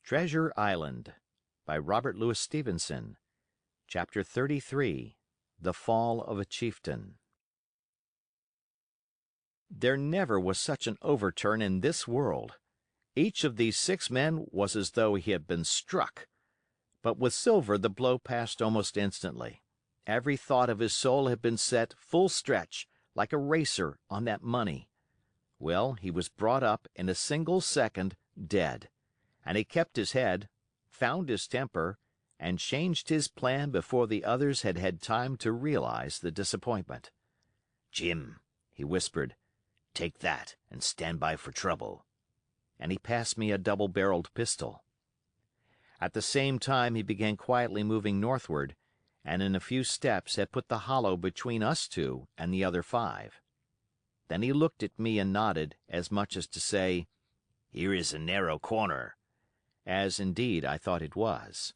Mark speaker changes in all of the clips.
Speaker 1: Treasure Island by Robert Louis Stevenson. Chapter 33. The Fall of a Chieftain. There never was such an overturn in this world. Each of these 6 men was as though he had been struck. But with Silver the blow passed almost instantly. Every thought of his soul had been set full stretch, like a racer, on that money. Well, he was brought up in a single second dead. And he kept his head, found his temper, and changed his plan before the others had had time to realize the disappointment. "Jim," he whispered, "take that and stand by for trouble." And he passed me a double-barreled pistol. At the same time he began quietly moving northward, and in a few steps had put the hollow between us 2 and the other 5. Then he looked at me and nodded, as much as to say, "Here is a narrow corner," as indeed I thought it was.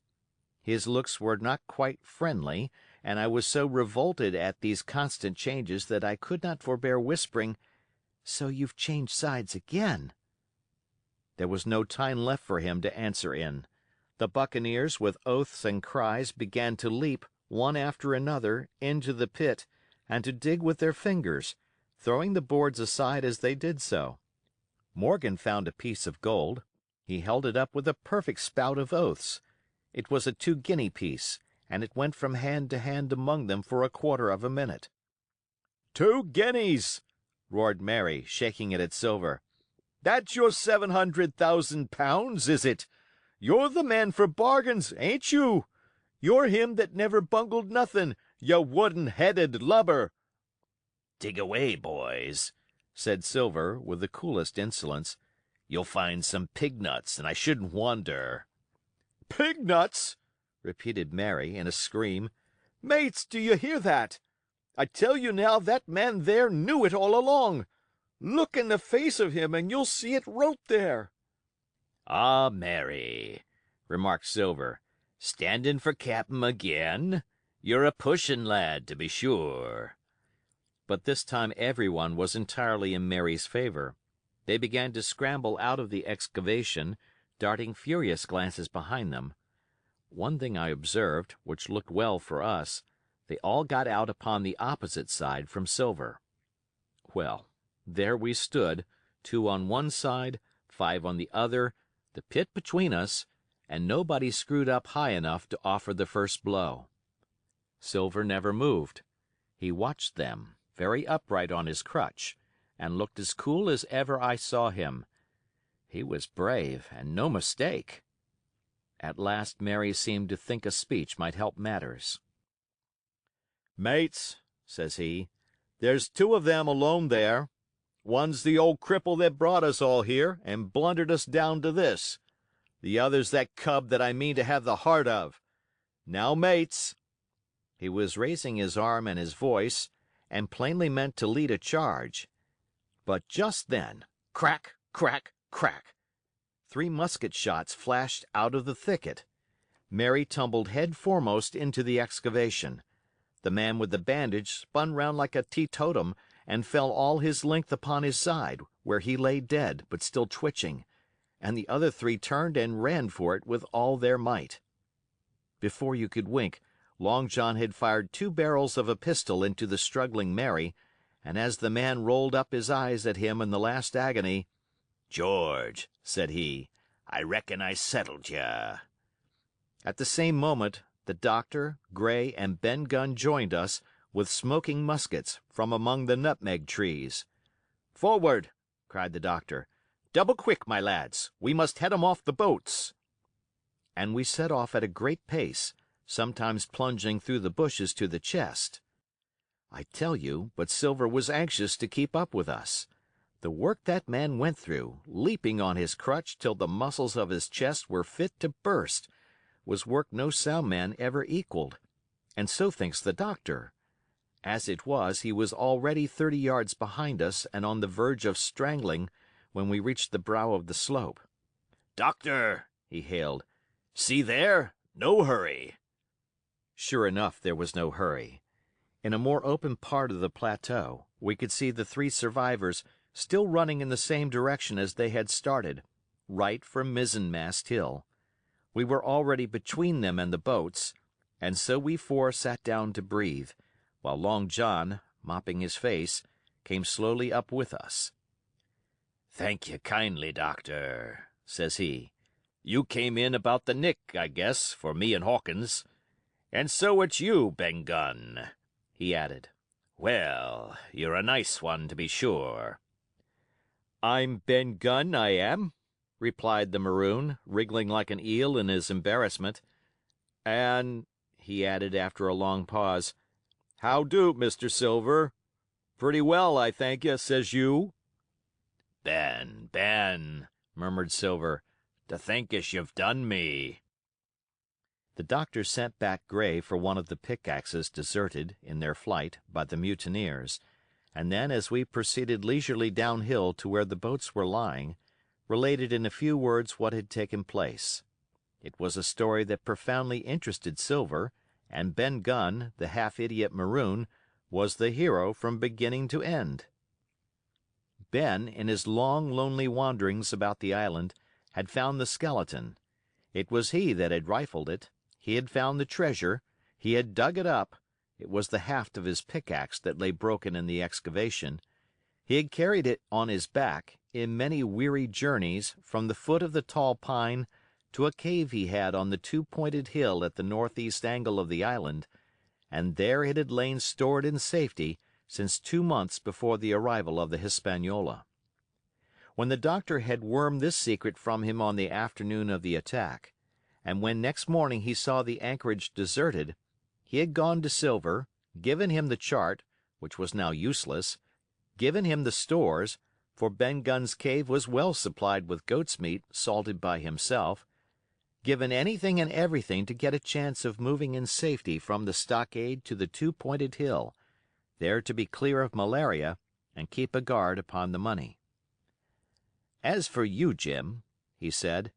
Speaker 1: His looks were not quite friendly, and I was so revolted at these constant changes that I could not forbear whispering, "So you've changed sides again." There was no time left for him to answer in. The buccaneers, with oaths and cries, began to leap, one after another, into the pit, and to dig with their fingers, throwing the boards aside as they did so. Morgan found a piece of gold. He held it up with a perfect spout of oaths. It was a 2-guinea piece, and it went from hand to hand among them for a quarter of a minute. "2 guineas!" roared Mary, shaking it at Silver. "That's your £700,000, is it? You're the man for bargains, ain't you? You're him that never bungled nothin', you wooden-headed lubber." "Dig away, boys," said Silver, with the coolest insolence. "You'll find some pig nuts, and I shouldn't wonder." "Pig nuts!" repeated Mary, in a scream. "Mates, do you hear that? I tell you now that man there knew it all along. Look in the face of him and you'll see it wrote there." "Ah, Mary," remarked Silver, "standin' for cap'n again? You're a pushin' lad, to be sure." But this time everyone was entirely in Mary's favor. They began to scramble out of the excavation, darting furious glances behind them. One thing I observed, which looked well for us: they all got out upon the opposite side from Silver. Well, there we stood, 2 on one side, 5 on the other, the pit between us, and nobody screwed up high enough to offer the first blow. Silver never moved. He watched them, very upright on his crutch, and looked as cool as ever I saw him. He was brave, and no mistake. At last Mary seemed to think a speech might help matters. "Mates," says he, "there's 2 of them alone there. One's the old cripple that brought us all here and blundered us down to this. The other's that cub that I mean to have the heart of. Now, mates—" He was raising his arm and his voice, and plainly meant to lead a charge. But just then, crack, crack, crack! 3 musket shots flashed out of the thicket. Mary tumbled head foremost into the excavation. The man with the bandage spun round like a teetotum and fell all his length upon his side, where he lay dead, but still twitching, and the other 3 turned and ran for it with all their might. Before you could wink, Long John had fired 2 barrels of a pistol into the struggling Mary, and as the man rolled up his eyes at him in the last agony, "George," said he, "I reckon I settled ye." At the same moment, the doctor, Gray, and Ben Gunn joined us, with smoking muskets, from among the nutmeg trees. "Forward!" cried the doctor. "Double quick, my lads. We must head 'em off the boats." And we set off at a great pace, sometimes plunging through the bushes to the chest. I tell you, but Silver was anxious to keep up with us. The work that man went through, leaping on his crutch till the muscles of his chest were fit to burst, was work no sound man ever equaled, and so thinks the doctor. As it was, he was already 30 yards behind us and on the verge of strangling when we reached the brow of the slope. "Doctor," he hailed, "see there? No hurry." Sure enough, there was no hurry. In a more open part of the plateau, we could see the 3 survivors still running in the same direction as they had started, right for Mizzenmast Hill. We were already between them and the boats, and so we four sat down to breathe, while Long John, mopping his face, came slowly up with us. "Thank you kindly, Doctor," says he. "You came in about the nick, I guess, for me and Hawkins. And so it's you, Ben Gunn," he added. "Well, you're a nice one, to be sure." "I'm Ben Gunn, I am," replied the maroon, wriggling like an eel in his embarrassment. "And," he added after a long pause, "how do, Mr. Silver? Pretty well, I thank you, says you." Ben," murmured Silver, "to think as you've done me." The doctor sent back Gray for one of the pickaxes deserted, in their flight, by the mutineers, and then, as we proceeded leisurely downhill to where the boats were lying, related in a few words what had taken place. It was a story that profoundly interested Silver, and Ben Gunn, the half-idiot maroon, was the hero from beginning to end. Ben, in his long, lonely wanderings about the island, had found the skeleton. It was he that had rifled it. He had found the treasure. He had dug it up. It was the haft of his pickaxe that lay broken in the excavation. He had carried it on his back, in many weary journeys, from the foot of the tall pine to a cave he had on the two-pointed hill at the northeast angle of the island, and there it had lain stored in safety since 2 months before the arrival of the Hispaniola. When the doctor had wormed this secret from him on the afternoon of the attack, and when next morning he saw the anchorage deserted, he had gone to Silver, given him the chart, which was now useless, given him the stores, for Ben Gunn's cave was well supplied with goat's meat salted by himself, given anything and everything to get a chance of moving in safety from the stockade to the two-pointed hill, there to be clear of malaria and keep a guard upon the money. "As for you, Jim," he said,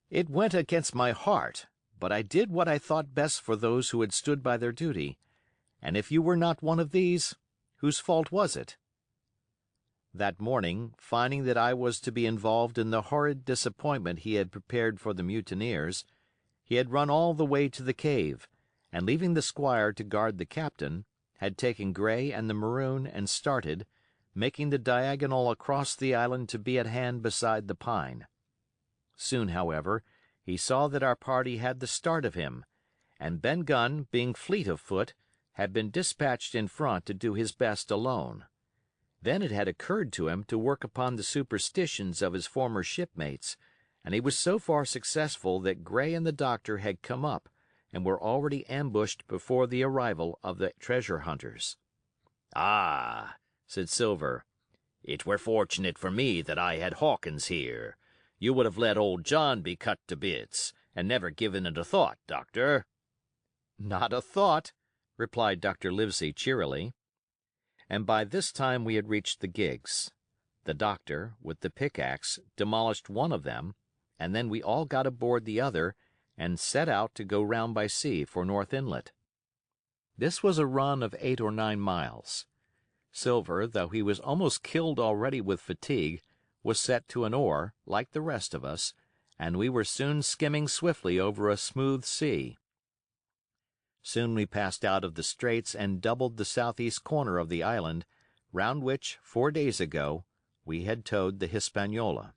Speaker 1: "it went against my heart, but I did what I thought best for those who had stood by their duty, and if you were not one of these, whose fault was it?" That morning, finding that I was to be involved in the horrid disappointment he had prepared for the mutineers, he had run all the way to the cave, and leaving the squire to guard the captain, had taken Gray and the maroon and started, making the diagonal across the island to be at hand beside the pine. Soon, however, he saw that our party had the start of him, and Ben Gunn, being fleet of foot, had been dispatched in front to do his best alone. Then it had occurred to him to work upon the superstitions of his former shipmates, and he was so far successful that Gray and the doctor had come up, and were already ambushed before the arrival of the treasure hunters. "Ah," said Silver, "it were fortunate for me that I had Hawkins here. You would have let old John be cut to bits, and never given it a thought, Doctor." "Not a thought," replied Dr. Livesey cheerily. And by this time we had reached the gigs. The doctor, with the pickaxe, demolished one of them, and then we all got aboard the other and set out to go round by sea for North Inlet. This was a run of 8 or 9 miles. Silver, though he was almost killed already with fatigue, was set to an oar, like the rest of us, and we were soon skimming swiftly over a smooth sea. Soon we passed out of the straits and doubled the southeast corner of the island, round which, 4 days ago, we had towed the Hispaniola.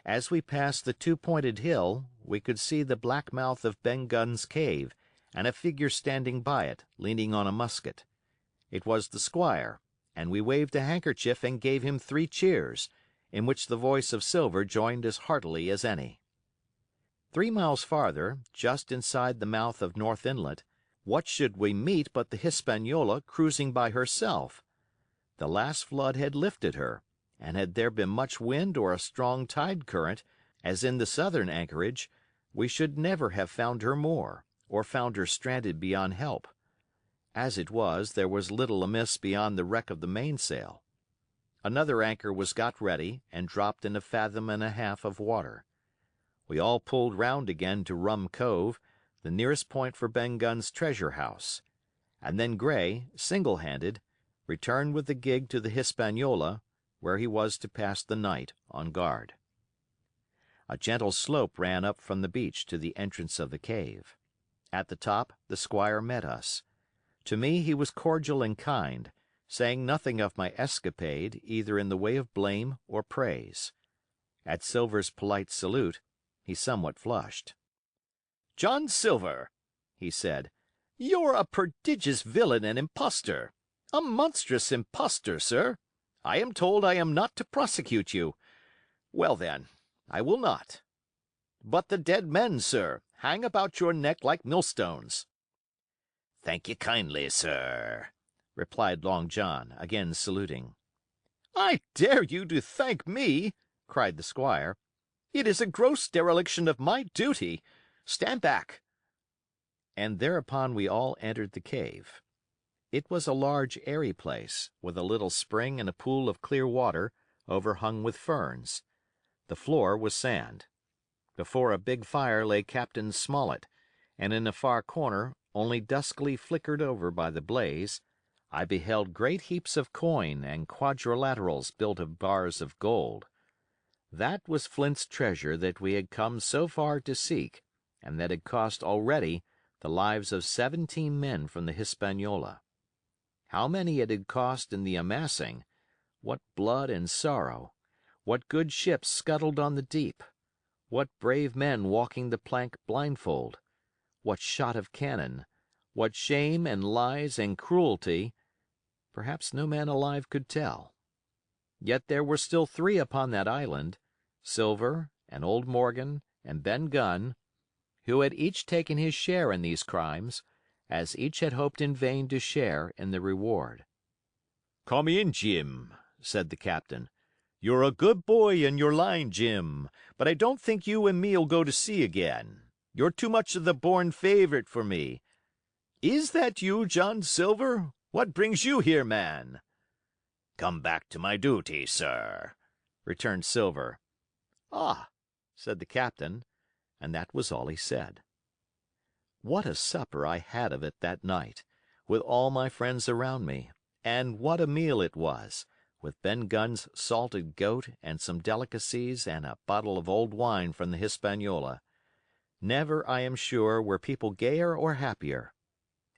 Speaker 1: As we passed the two-pointed hill, we could see the black mouth of Ben Gunn's cave, and a figure standing by it, leaning on a musket. It was the squire, and we waved a handkerchief and gave him 3 cheers, in which the voice of Silver joined as heartily as any. 3 miles farther, just inside the mouth of North Inlet, what should we meet but the Hispaniola cruising by herself? The last flood had lifted her, and had there been much wind or a strong tide current, as in the southern anchorage, we should never have found her more, or found her stranded beyond help. As it was, there was little amiss beyond the wreck of the mainsail. Another anchor was got ready and dropped in 1.5 fathoms of water. We all pulled round again to Rum Cove, the nearest point for Ben Gunn's treasure house, and then Gray, single-handed, returned with the gig to the Hispaniola, where he was to pass the night on guard. A gentle slope ran up from the beach to the entrance of the cave. At the top the squire met us. To me he was cordial and kind, saying nothing of my escapade either in the way of blame or praise. At Silver's polite salute, he somewhat flushed. "John Silver," he said, "you're a prodigious villain and impostor. A monstrous impostor, sir. I am told I am not to prosecute you. Well, then, I will not. But the dead men, sir, hang about your neck like millstones." "Thank you kindly, sir," replied Long John, again saluting. "I dare you to thank me!" cried the squire. "It is a gross dereliction of my duty. Stand back." And thereupon we all entered the cave. It was a large, airy place, with a little spring and a pool of clear water, overhung with ferns. The floor was sand. Before a big fire lay Captain Smollett, and in a far corner, only duskily flickered over by the blaze, I beheld great heaps of coin and quadrilaterals built of bars of gold. That was Flint's treasure that we had come so far to seek, and that had cost already the lives of 17 men from the Hispaniola. How many it had cost in the amassing, what blood and sorrow, what good ships scuttled on the deep, what brave men walking the plank blindfold, what shot of cannon, what shame and lies and cruelty, perhaps no man alive could tell. Yet there were still 3 upon that island, Silver and old Morgan and Ben Gunn, who had each taken his share in these crimes, as each had hoped in vain to share in the reward. "Come in, Jim," said the captain. "You're a good boy in your line, Jim, but I don't think you and me'll go to sea again. You're too much of the born favorite for me. Is that you, John Silver? What brings you here, man?" "Come back to my duty, sir," returned Silver. "Ah," said the captain, and that was all he said. What a supper I had of it that night, with all my friends around me, and what a meal it was, with Ben Gunn's salted goat and some delicacies and a bottle of old wine from the Hispaniola. Never, I am sure, were people gayer or happier.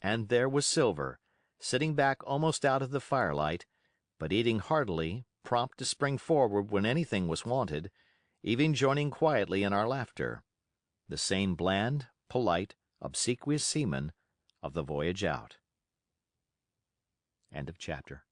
Speaker 1: And there was Silver, sitting back almost out of the firelight, but eating heartily, prompt to spring forward when anything was wanted, even joining quietly in our laughter. The same bland, polite, obsequious seaman of the voyage out. End of chapter.